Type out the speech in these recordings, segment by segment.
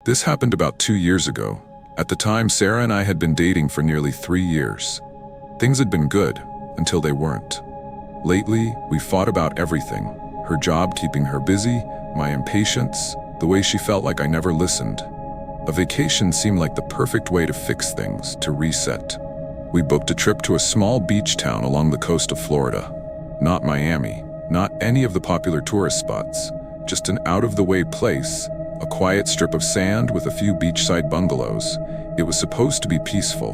This happened about 2 years ago. At the time, Sarah and I had been dating for nearly 3 years. Things had been good, until they weren't. Lately, we fought about everything. Her job keeping her busy, my impatience, the way she felt like I never listened. A vacation seemed like the perfect way to fix things, to reset. We booked a trip to a small beach town along the coast of Florida. Not Miami, not any of the popular tourist spots, just an out-of-the-way place, a quiet strip of sand with a few beachside bungalows. It was supposed to be peaceful,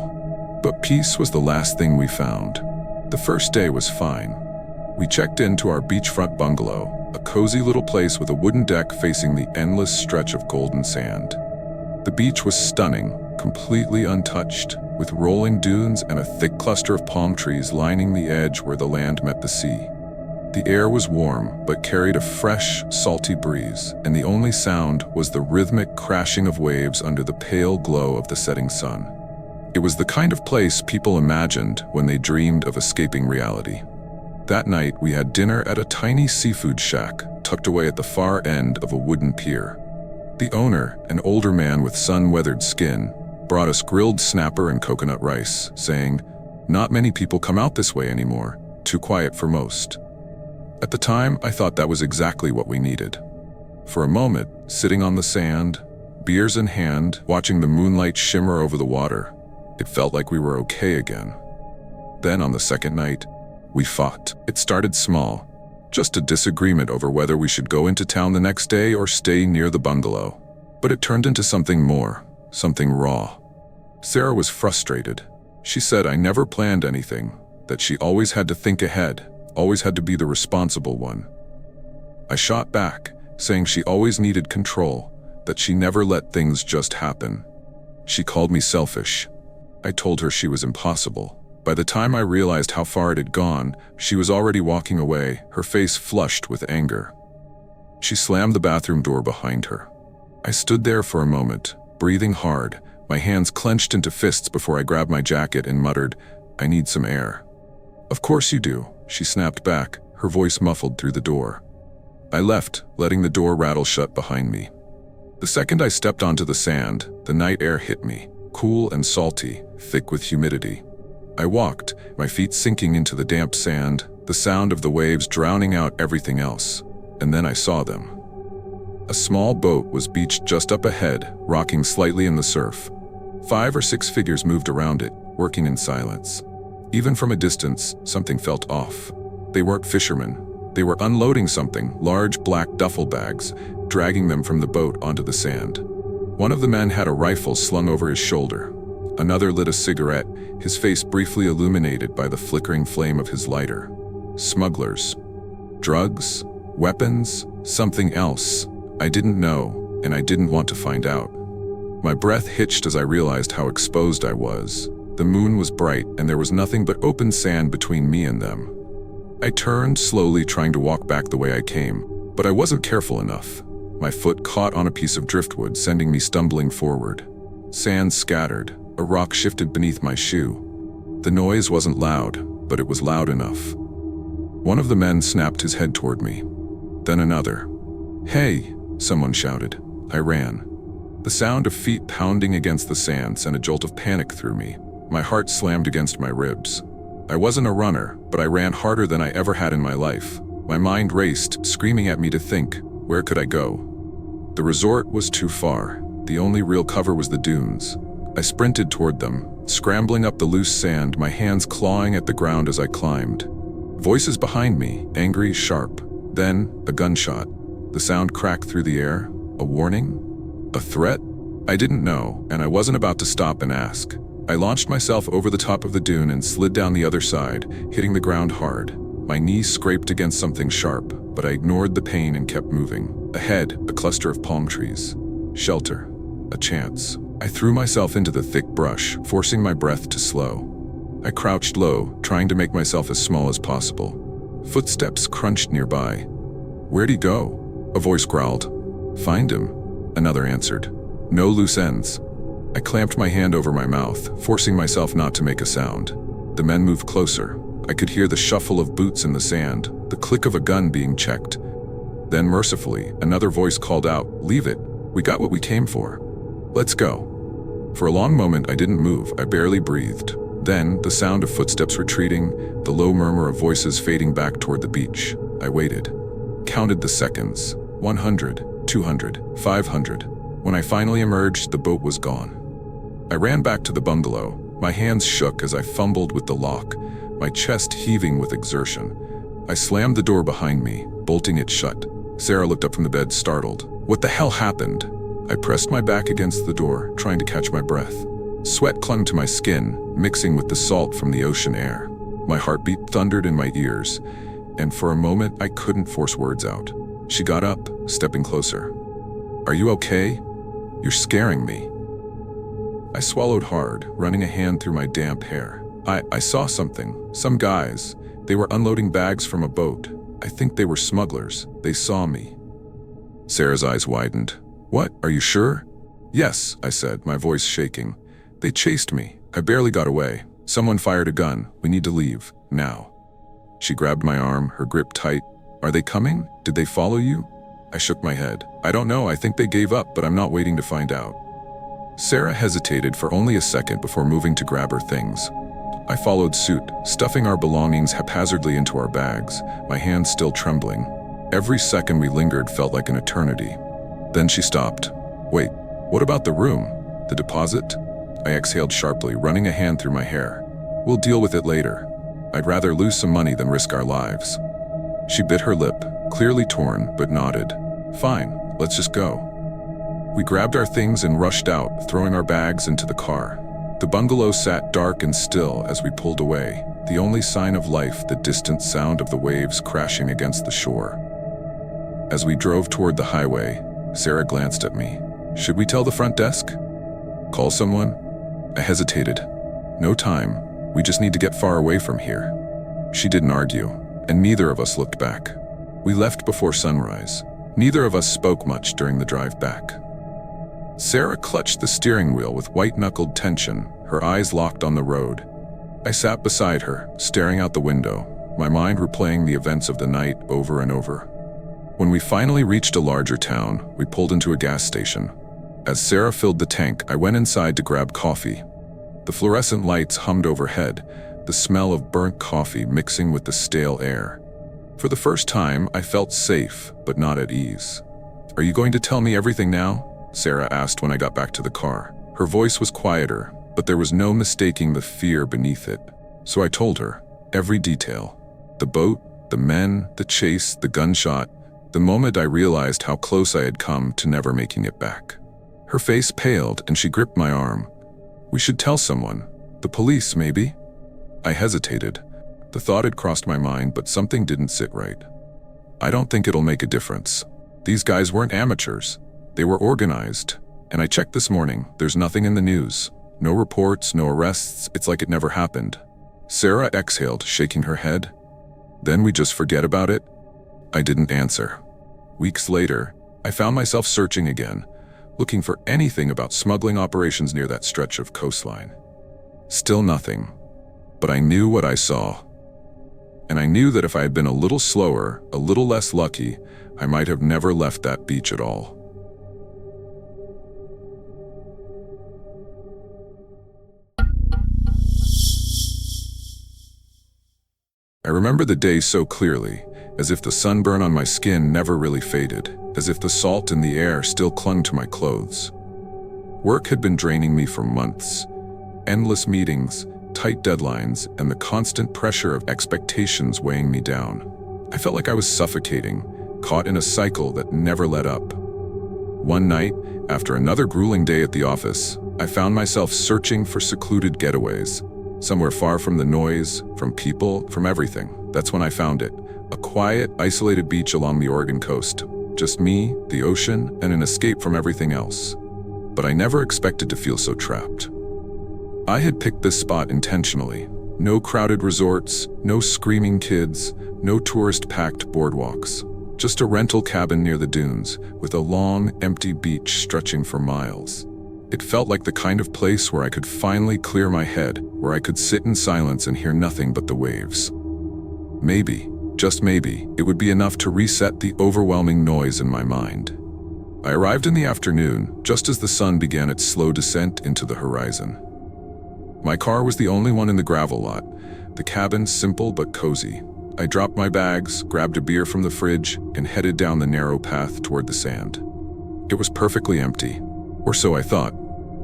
but peace was the last thing we found. The first day was fine. We checked into our beachfront bungalow, a cozy little place with a wooden deck facing the endless stretch of golden sand. The beach was stunning, completely untouched, with rolling dunes and a thick cluster of palm trees lining the edge where the land met the sea. The air was warm, but carried a fresh, salty breeze, and the only sound was the rhythmic crashing of waves under the pale glow of the setting sun. It was the kind of place people imagined when they dreamed of escaping reality. That night, we had dinner at a tiny seafood shack tucked away at the far end of a wooden pier. The owner, an older man with sun-weathered skin, brought us grilled snapper and coconut rice, saying, "Not many people come out this way anymore, too quiet for most." At the time, I thought that was exactly what we needed. For a moment, sitting on the sand, beers in hand, watching the moonlight shimmer over the water, it felt like we were okay again. Then on the second night, we fought. It started small, just a disagreement over whether we should go into town the next day or stay near the bungalow. But it turned into something more, something raw. Sarah was frustrated. She said I never planned anything, that she always had to think ahead, always had to be the responsible one. I shot back, saying she always needed control, that she never let things just happen. She called me selfish. I told her she was impossible. By the time I realized how far it had gone, she was already walking away, her face flushed with anger. She slammed the bathroom door behind her. I stood there for a moment, breathing hard, my hands clenched into fists before I grabbed my jacket and muttered, "I need some air." "Of course you do," she snapped back, her voice muffled through the door. I left, letting the door rattle shut behind me. The second I stepped onto the sand, the night air hit me, cool and salty, thick with humidity. I walked, my feet sinking into the damp sand, the sound of the waves drowning out everything else, and then I saw them. A small boat was beached just up ahead, rocking slightly in the surf. 5 or 6 figures moved around it, working in silence. Even from a distance, something felt off. They weren't fishermen. They were unloading something, large black duffel bags, dragging them from the boat onto the sand. One of the men had a rifle slung over his shoulder. Another lit a cigarette, his face briefly illuminated by the flickering flame of his lighter. Smugglers. Drugs? Weapons? Something else. I didn't know, and I didn't want to find out. My breath hitched as I realized how exposed I was. The moon was bright, and there was nothing but open sand between me and them. I turned slowly, trying to walk back the way I came, but I wasn't careful enough. My foot caught on a piece of driftwood, sending me stumbling forward. Sand scattered. A rock shifted beneath my shoe. The noise wasn't loud, but it was loud enough. One of the men snapped his head toward me. Then another. "Hey!" someone shouted. I ran. The sound of feet pounding against the sand sent a jolt of panic through me. My heart slammed against my ribs. I wasn't a runner, but I ran harder than I ever had in my life. My mind raced, screaming at me to think, where could I go? The resort was too far. The only real cover was the dunes. I sprinted toward them, scrambling up the loose sand, my hands clawing at the ground as I climbed. Voices behind me, angry, sharp. Then, a gunshot. The sound cracked through the air. A warning? A threat? I didn't know, and I wasn't about to stop and ask. I launched myself over the top of the dune and slid down the other side, hitting the ground hard. My knees scraped against something sharp, but I ignored the pain and kept moving. Ahead, a cluster of palm trees. Shelter. A chance. I threw myself into the thick brush, forcing my breath to slow. I crouched low, trying to make myself as small as possible. Footsteps crunched nearby. "Where'd he go?" A voice growled. "Find him," another answered. "No loose ends." I clamped my hand over my mouth, forcing myself not to make a sound. The men moved closer. I could hear the shuffle of boots in the sand, the click of a gun being checked. Then mercifully, another voice called out, "Leave it. We got what we came for." Let's go. For a long moment, I didn't move. I barely breathed. Then, the sound of footsteps retreating, the low murmur of voices fading back toward the beach. I waited. Counted the seconds. 100, 200, 500. When I finally emerged, the boat was gone. I ran back to the bungalow. My hands shook as I fumbled with the lock, my chest heaving with exertion. I slammed the door behind me, bolting it shut. Sarah looked up from the bed, startled. What the hell happened? I pressed my back against the door, trying to catch my breath. Sweat clung to my skin, mixing with the salt from the ocean air. My heartbeat thundered in my ears, and for a moment I couldn't force words out. She got up, stepping closer. Are you okay? You're scaring me. I swallowed hard, running a hand through my damp hair. I saw something. Some guys. They were unloading bags from a boat. I think they were smugglers. They saw me. Sarah's eyes widened. What? Are you sure? Yes, I said, my voice shaking. They chased me. I barely got away. Someone fired a gun. We need to leave. Now. She grabbed my arm, her grip tight. Are they coming? Did they follow you? I shook my head. I don't know. I think they gave up, but I'm not waiting to find out. Sarah hesitated for only a second before moving to grab her things. I followed suit, stuffing our belongings haphazardly into our bags, my hands still trembling. Every second we lingered felt like an eternity. Then she stopped. Wait, what about the room? The deposit? I exhaled sharply, running a hand through my hair. We'll deal with it later. I'd rather lose some money than risk our lives. She bit her lip, clearly torn, but nodded. Fine, let's just go. We grabbed our things and rushed out, throwing our bags into the car. The bungalow sat dark and still as we pulled away, the only sign of life the distant sound of the waves crashing against the shore. As we drove toward the highway, Sarah glanced at me. Should we tell the front desk? Call someone? I hesitated. No time. We just need to get far away from here. She didn't argue, and neither of us looked back. We left before sunrise. Neither of us spoke much during the drive back. Sarah clutched the steering wheel with white-knuckled tension, her eyes locked on the road. I sat beside her, staring out the window, my mind replaying the events of the night over and over. When we finally reached a larger town, we pulled into a gas station. As Sarah filled the tank, I went inside to grab coffee. The fluorescent lights hummed overhead, the smell of burnt coffee mixing with the stale air. For the first time, I felt safe, but not at ease. Are you going to tell me everything now? Sarah asked when I got back to the car. Her voice was quieter, but there was no mistaking the fear beneath it. So I told her, every detail. The boat, the men, the chase, the gunshot, the moment I realized how close I had come to never making it back. Her face paled and she gripped my arm. We should tell someone. The police, maybe? I hesitated. The thought had crossed my mind, but something didn't sit right. I don't think it'll make a difference. These guys weren't amateurs. They were organized, and I checked this morning. There's nothing in the news. No reports, no arrests. It's like it never happened. Sarah exhaled, shaking her head. Then we just forget about it? I didn't answer. Weeks later, I found myself searching again, looking for anything about smuggling operations near that stretch of coastline. Still nothing. But I knew what I saw. And I knew that if I had been a little slower, a little less lucky, I might have never left that beach at all. I remember the day so clearly, as if the sunburn on my skin never really faded, as if the salt in the air still clung to my clothes. Work had been draining me for months. Endless meetings, tight deadlines, and the constant pressure of expectations weighing me down. I felt like I was suffocating, caught in a cycle that never let up. One night, after another grueling day at the office, I found myself searching for secluded getaways. Somewhere far from the noise, from people, from everything. That's when I found it. A quiet, isolated beach along the Oregon coast. Just me, the ocean, and an escape from everything else. But I never expected to feel so trapped. I had picked this spot intentionally. No crowded resorts, no screaming kids, no tourist-packed boardwalks. Just a rental cabin near the dunes, with a long, empty beach stretching for miles. It felt like the kind of place where I could finally clear my head, where I could sit in silence and hear nothing but the waves. Maybe, just maybe, it would be enough to reset the overwhelming noise in my mind. I arrived in the afternoon, just as the sun began its slow descent into the horizon. My car was the only one in the gravel lot, the cabin simple but cozy. I dropped my bags, grabbed a beer from the fridge, and headed down the narrow path toward the sand. It was perfectly empty, or so I thought.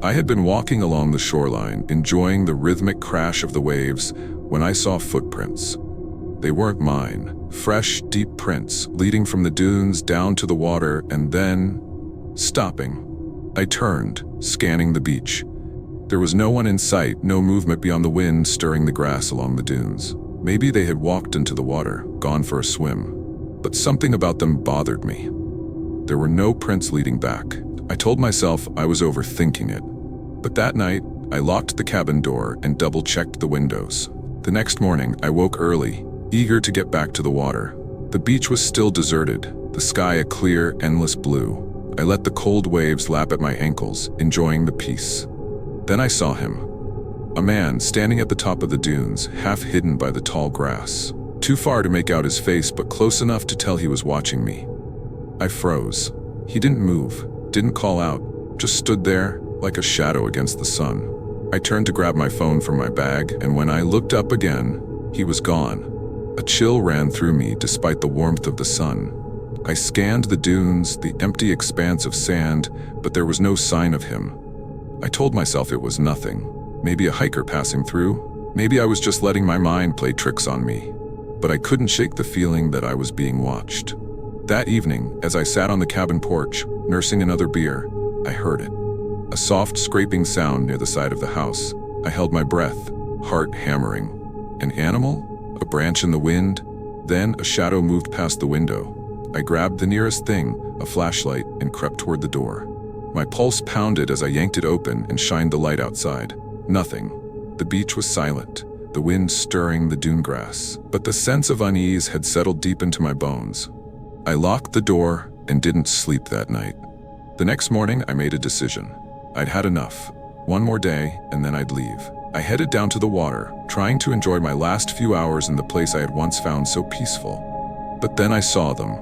I had been walking along the shoreline, enjoying the rhythmic crash of the waves, when I saw footprints. They weren't mine. Fresh, deep prints, leading from the dunes down to the water, and then stopping. I turned, scanning the beach. There was no one in sight, no movement beyond the wind stirring the grass along the dunes. Maybe they had walked into the water, gone for a swim. But something about them bothered me. There were no prints leading back. I told myself I was overthinking it. But that night, I locked the cabin door and double-checked the windows. The next morning, I woke early, eager to get back to the water. The beach was still deserted, the sky a clear, endless blue. I let the cold waves lap at my ankles, enjoying the peace. Then I saw him. A man standing at the top of the dunes, half hidden by the tall grass. Too far to make out his face, but close enough to tell he was watching me. I froze. He didn't move, didn't call out, just stood there, like a shadow against the sun. I turned to grab my phone from my bag, and when I looked up again, he was gone. A chill ran through me despite the warmth of the sun. I scanned the dunes, the empty expanse of sand, but there was no sign of him. I told myself it was nothing. Maybe a hiker passing through. Maybe I was just letting my mind play tricks on me. But I couldn't shake the feeling that I was being watched. That evening, as I sat on the cabin porch, nursing another beer, I heard it. A soft scraping sound near the side of the house. I held my breath, heart hammering. An animal? A branch in the wind? Then a shadow moved past the window. I grabbed the nearest thing, a flashlight, and crept toward the door. My pulse pounded as I yanked it open and shined the light outside. Nothing. The beach was silent, the wind stirring the dune grass. But the sense of unease had settled deep into my bones. I locked the door and didn't sleep that night. The next morning, I made a decision. I'd had enough. One more day, and then I'd leave. I headed down to the water, trying to enjoy my last few hours in the place I had once found so peaceful. But then I saw them.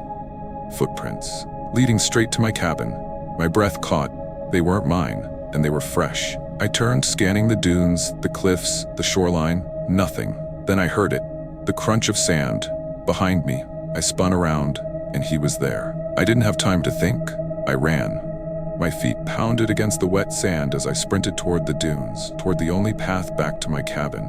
Footprints, leading straight to my cabin. My breath caught. They weren't mine, and they were fresh. I turned, scanning the dunes, the cliffs, the shoreline. Nothing. Then I heard it. The crunch of sand. Behind me. I spun around, and he was there. I didn't have time to think. I ran. My feet pounded against the wet sand as I sprinted toward the dunes, toward the only path back to my cabin.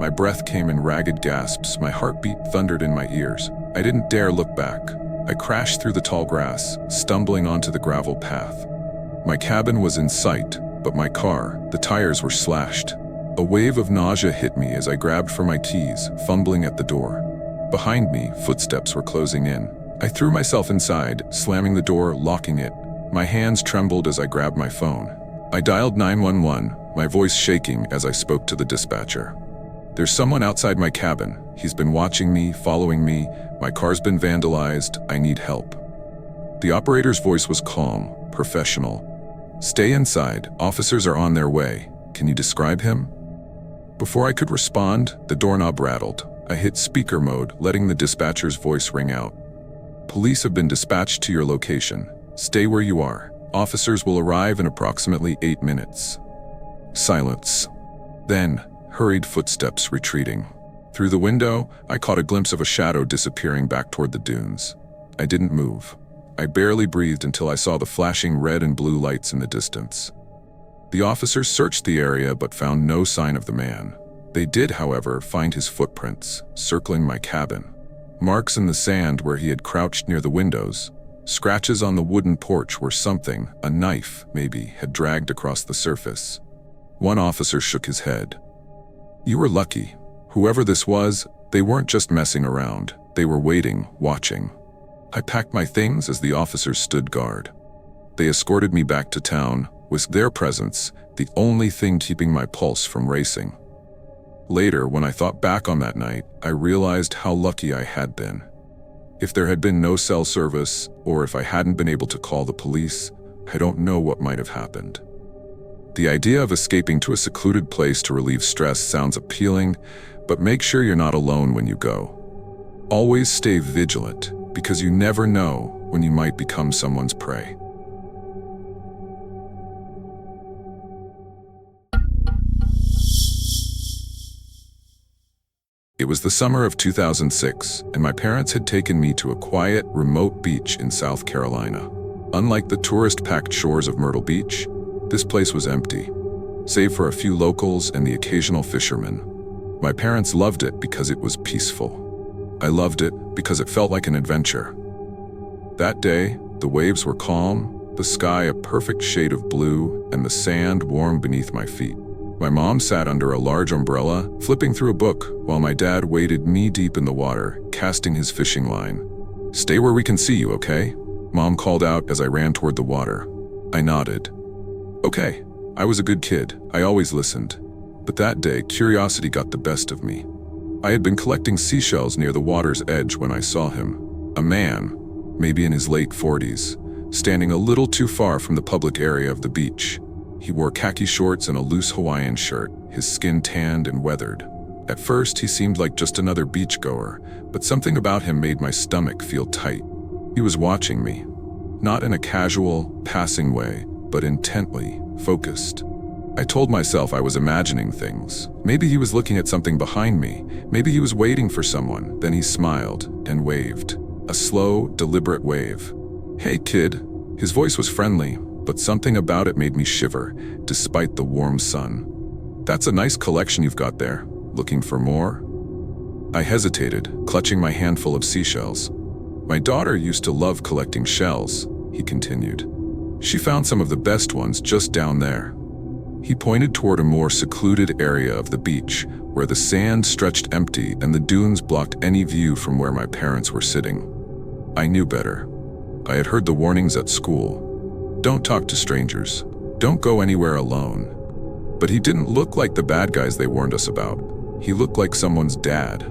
My breath came in ragged gasps, my heartbeat thundered in my ears. I didn't dare look back. I crashed through the tall grass, stumbling onto the gravel path. My cabin was in sight, but my car, the tires were slashed. A wave of nausea hit me as I grabbed for my keys, fumbling at the door. Behind me, footsteps were closing in. I threw myself inside, slamming the door, locking it. My hands trembled as I grabbed my phone. I dialed 911, my voice shaking as I spoke to the dispatcher. There's someone outside my cabin. He's been watching me, following me. My car's been vandalized. I need help. The operator's voice was calm, professional. Stay inside. Officers are on their way. Can you describe him? Before I could respond, the doorknob rattled. I hit speaker mode, letting the dispatcher's voice ring out. Police have been dispatched to your location. Stay where you are. Officers will arrive in approximately 8 minutes. Silence. Then, hurried footsteps retreating. Through the window, I caught a glimpse of a shadow disappearing back toward the dunes. I didn't move. I barely breathed until I saw the flashing red and blue lights in the distance. The officers searched the area but found no sign of the man. They did, however, find his footprints, circling my cabin. Marks in the sand where he had crouched near the windows. Scratches on the wooden porch where something, a knife maybe, had dragged across the surface. One officer shook his head. You were lucky. Whoever this was, they weren't just messing around. They were waiting, watching. I packed my things as the officers stood guard. They escorted me back to town, with their presence the only thing keeping my pulse from racing. Later, when I thought back on that night, I realized how lucky I had been. If there had been no cell service, or if I hadn't been able to call the police, I don't know what might have happened. The idea of escaping to a secluded place to relieve stress sounds appealing, but make sure you're not alone when you go. Always stay vigilant, because you never know when you might become someone's prey. It was the summer of 2006, and my parents had taken me to a quiet, remote beach in South Carolina. Unlike the tourist-packed shores of Myrtle Beach, this place was empty, save for a few locals and the occasional fishermen. My parents loved it because it was peaceful. I loved it because it felt like an adventure. That day, the waves were calm, the sky a perfect shade of blue, and the sand warm beneath my feet. My mom sat under a large umbrella, flipping through a book, while my dad waded knee-deep in the water, casting his fishing line. "Stay where we can see you, okay?" Mom called out as I ran toward the water. I nodded. Okay, I was a good kid. I always listened. But that day, curiosity got the best of me. I had been collecting seashells near the water's edge when I saw him. A man, maybe in his late 40s, standing a little too far from the public area of the beach. He wore khaki shorts and a loose Hawaiian shirt, his skin tanned and weathered. At first, he seemed like just another beachgoer, but something about him made my stomach feel tight. He was watching me, not in a casual, passing way, but intently, focused. I told myself I was imagining things. Maybe he was looking at something behind me. Maybe he was waiting for someone. Then he smiled and waved. A slow, deliberate wave. "Hey, kid." His voice was friendly, but something about it made me shiver, despite the warm sun. "That's a nice collection you've got there. Looking for more?" I hesitated, clutching my handful of seashells. "My daughter used to love collecting shells," he continued. "She found some of the best ones just down there." He pointed toward a more secluded area of the beach, where the sand stretched empty and the dunes blocked any view from where my parents were sitting. I knew better. I had heard the warnings at school. Don't talk to strangers. Don't go anywhere alone. But he didn't look like the bad guys they warned us about. He looked like someone's dad.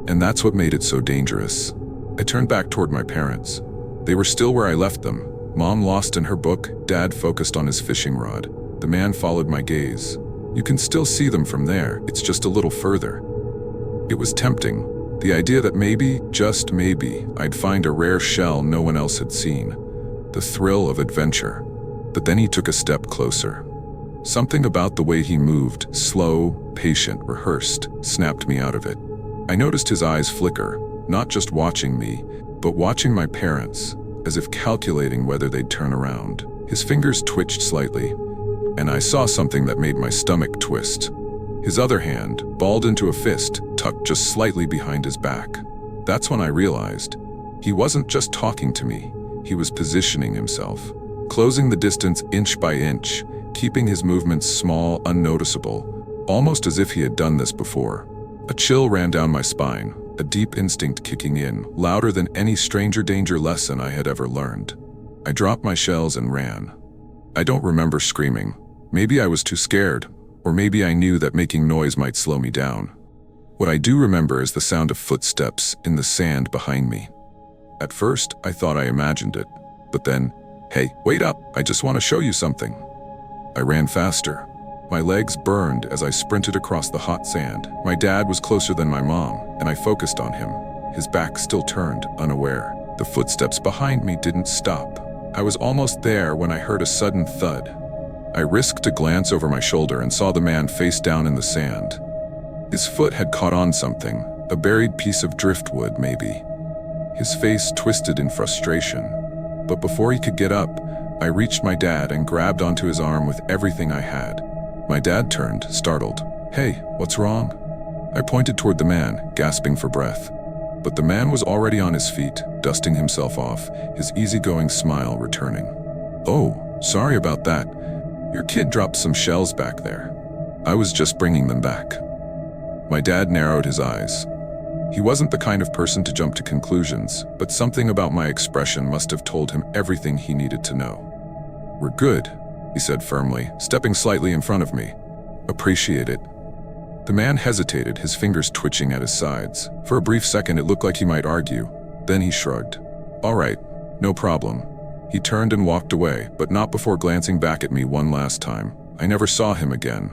And that's what made it so dangerous. I turned back toward my parents. They were still where I left them. Mom lost in her book, Dad focused on his fishing rod. The man followed my gaze. You can still see them from there, it's just a little further. It was tempting. The idea that maybe, just maybe, I'd find a rare shell no one else had seen. The thrill of adventure. But then he took a step closer. Something about the way he moved, slow, patient, rehearsed, snapped me out of it. I noticed his eyes flicker, not just watching me, but watching my parents, as if calculating whether they'd turn around. His fingers twitched slightly, and I saw something that made my stomach twist. His other hand, balled into a fist, tucked just slightly behind his back. That's when I realized he wasn't just talking to me. He was positioning himself, closing the distance inch by inch, keeping his movements small, unnoticeable, almost as if he had done this before. A chill ran down my spine, a deep instinct kicking in, louder than any stranger danger lesson I had ever learned. I dropped my shells and ran. I don't remember screaming. Maybe I was too scared, or maybe I knew that making noise might slow me down. What I do remember is the sound of footsteps in the sand behind me. At first, I thought I imagined it, but then, "Hey, wait up, I just want to show you something." I ran faster. My legs burned as I sprinted across the hot sand. My dad was closer than my mom, and I focused on him, his back still turned, unaware. The footsteps behind me didn't stop. I was almost there when I heard a sudden thud. I risked a glance over my shoulder and saw the man face down in the sand. His foot had caught on something, a buried piece of driftwood maybe. His face twisted in frustration. But before he could get up, I reached my dad and grabbed onto his arm with everything I had. My dad turned, startled. "Hey, what's wrong?" I pointed toward the man, gasping for breath. But the man was already on his feet, dusting himself off, his easygoing smile returning. "Oh, sorry about that. Your kid dropped some shells back there. I was just bringing them back." My dad narrowed his eyes. He wasn't the kind of person to jump to conclusions, but something about my expression must have told him everything he needed to know. "We're good," he said firmly, stepping slightly in front of me. "Appreciate it." The man hesitated, his fingers twitching at his sides. For a brief second, it looked like he might argue. Then he shrugged. "All right, no problem." He turned and walked away, but not before glancing back at me one last time. I never saw him again.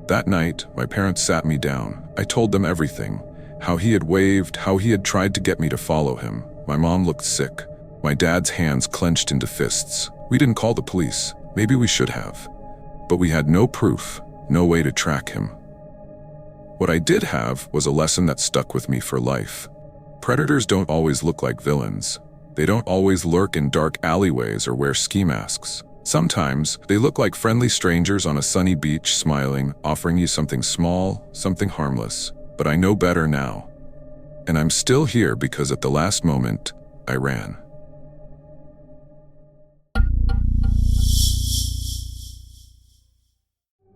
That night, my parents sat me down. I told them everything. How he had waved, how he had tried to get me to follow him. My mom looked sick. My dad's hands clenched into fists. We didn't call the police. Maybe we should have. But we had no proof, no way to track him. What I did have was a lesson that stuck with me for life. Predators don't always look like villains. They don't always lurk in dark alleyways or wear ski masks. Sometimes, they look like friendly strangers on a sunny beach smiling, offering you something small, something harmless. But I know better now. And I'm still here because at the last moment, I ran.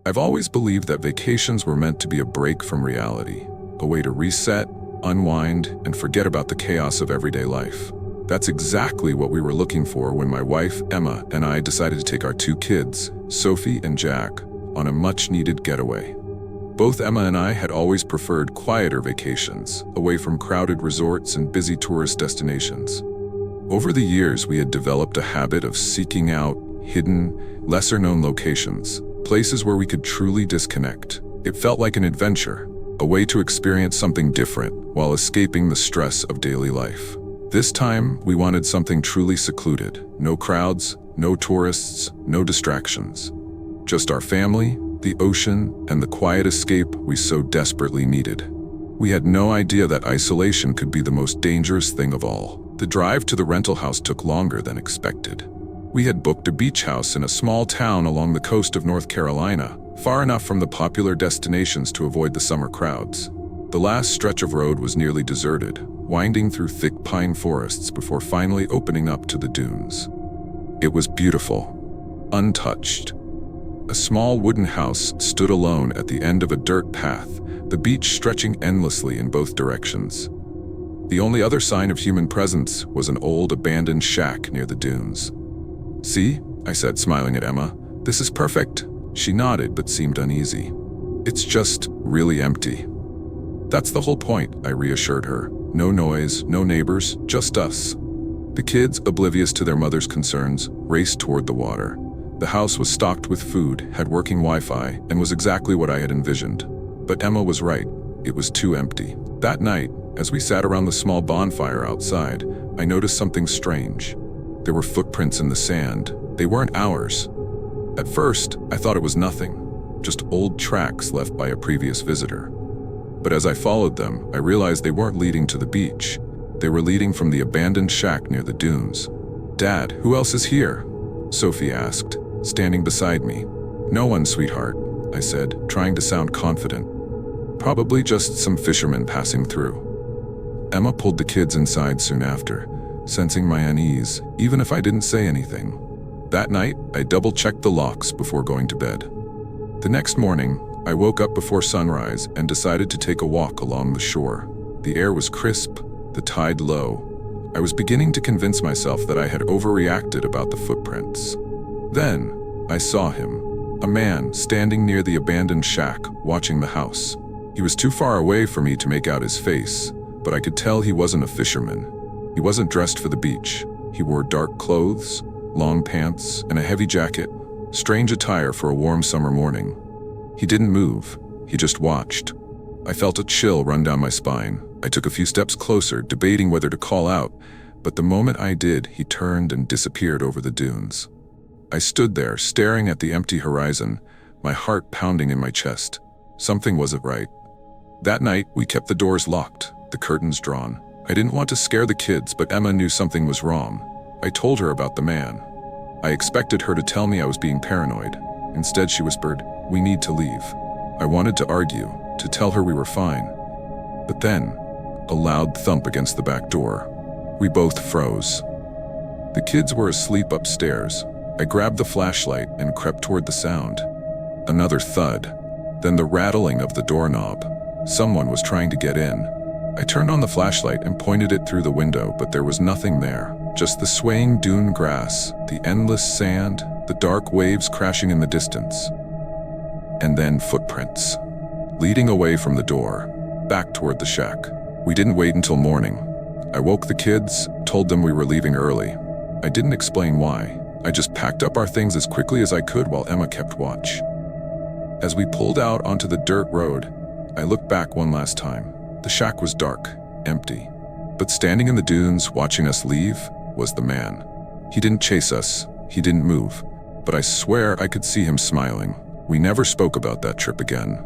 I've always believed that vacations were meant to be a break from reality, a way to reset, unwind, and forget about the chaos of everyday life. That's exactly what we were looking for when my wife, Emma, and I decided to take our 2 kids, Sophie and Jack, on a much-needed getaway. Both Emma and I had always preferred quieter vacations, away from crowded resorts and busy tourist destinations. Over the years, we had developed a habit of seeking out hidden, lesser-known locations, places where we could truly disconnect. It felt like an adventure, a way to experience something different while escaping the stress of daily life. This time, we wanted something truly secluded. No crowds, no tourists, no distractions. Just our family, the ocean, and the quiet escape we so desperately needed. We had no idea that isolation could be the most dangerous thing of all. The drive to the rental house took longer than expected. We had booked a beach house in a small town along the coast of North Carolina, far enough from the popular destinations to avoid the summer crowds. The last stretch of road was nearly deserted, winding through thick pine forests before finally opening up to the dunes. It was beautiful, untouched. A small wooden house stood alone at the end of a dirt path, the beach stretching endlessly in both directions. The only other sign of human presence was an old abandoned shack near the dunes. "See?" I said, smiling at Emma. "This is perfect." She nodded but seemed uneasy. "It's just really empty." "That's the whole point," I reassured her. "No noise, no neighbors, just us." The kids, oblivious to their mother's concerns, raced toward the water. The house was stocked with food, had working Wi-Fi, and was exactly what I had envisioned. But Emma was right. It was too empty. That night, as we sat around the small bonfire outside, I noticed something strange. There were footprints in the sand. They weren't ours. At first, I thought it was nothing, just old tracks left by a previous visitor. But as I followed them, I realized they weren't leading to the beach. They were leading from the abandoned shack near the dunes. "Dad, who else is here?" Sophie asked, standing beside me. "No one, sweetheart," I said, trying to sound confident. "Probably just some fishermen passing through." Emma pulled the kids inside soon after, sensing my unease, even if I didn't say anything. That night, I double-checked the locks before going to bed. The next morning, I woke up before sunrise and decided to take a walk along the shore. The air was crisp, the tide low. I was beginning to convince myself that I had overreacted about the footprints. Then, I saw him, a man standing near the abandoned shack, watching the house. He was too far away for me to make out his face, but I could tell he wasn't a fisherman. He wasn't dressed for the beach. He wore dark clothes, long pants, and a heavy jacket, strange attire for a warm summer morning. He didn't move, he just watched. I felt a chill run down my spine. I took a few steps closer, debating whether to call out, but the moment I did, he turned and disappeared over the dunes. I stood there, staring at the empty horizon, my heart pounding in my chest. Something wasn't right. That night, we kept the doors locked, the curtains drawn. I didn't want to scare the kids, but Emma knew something was wrong. I told her about the man. I expected her to tell me I was being paranoid. Instead, she whispered, "We need to leave." I wanted to argue, to tell her we were fine. But then, a loud thump against the back door. We both froze. The kids were asleep upstairs. I grabbed the flashlight and crept toward the sound. Another thud, then the rattling of the doorknob. Someone was trying to get in. I turned on the flashlight and pointed it through the window, but there was nothing there. Just the swaying dune grass, the endless sand, the dark waves crashing in the distance. And then footprints, leading away from the door, back toward the shack. We didn't wait until morning. I woke the kids, told them we were leaving early. I didn't explain why. I just packed up our things as quickly as I could while Emma kept watch. As we pulled out onto the dirt road, I looked back one last time. The shack was dark, empty. But standing in the dunes, watching us leave, was the man. He didn't chase us, he didn't move, but I swear I could see him smiling. We never spoke about that trip again.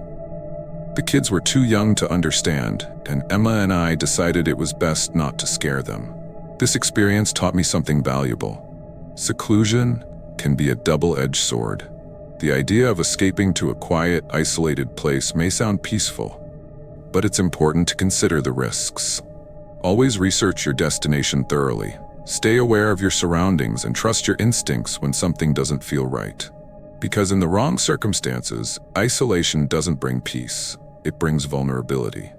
The kids were too young to understand, and Emma and I decided it was best not to scare them. This experience taught me something valuable. Seclusion can be a double-edged sword. The idea of escaping to a quiet, isolated place may sound peaceful, but it's important to consider the risks. Always research your destination thoroughly. Stay aware of your surroundings and trust your instincts when something doesn't feel right. Because in the wrong circumstances, isolation doesn't bring peace. It brings vulnerability.